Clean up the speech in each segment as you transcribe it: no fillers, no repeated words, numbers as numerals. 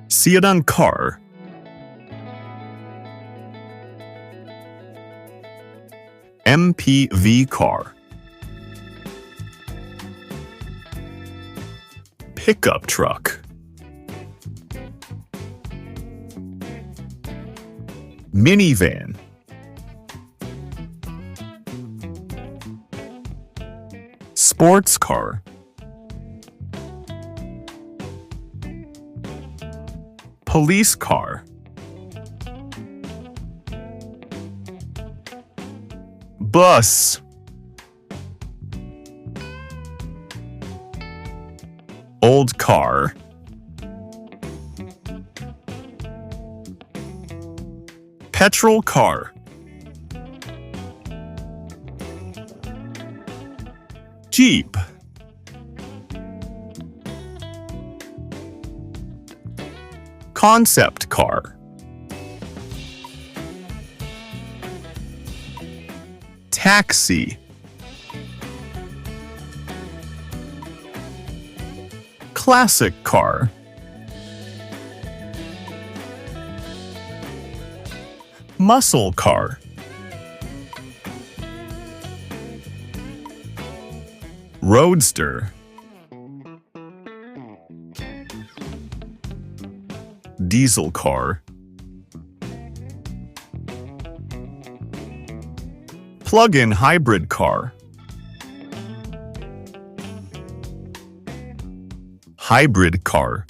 Sedan car. MPV car. Pickup truck. Minivan. Sports car. Police car. Bus. Old car. Petrol car. Jeep. Concept car. Taxi. Classic car. Muscle car. Roadster. Diesel car. Plug-in hybrid car. Hybrid car.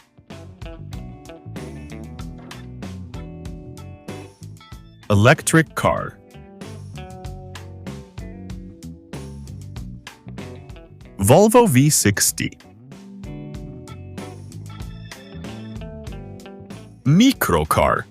Electric car. Volvo V60. Microcar.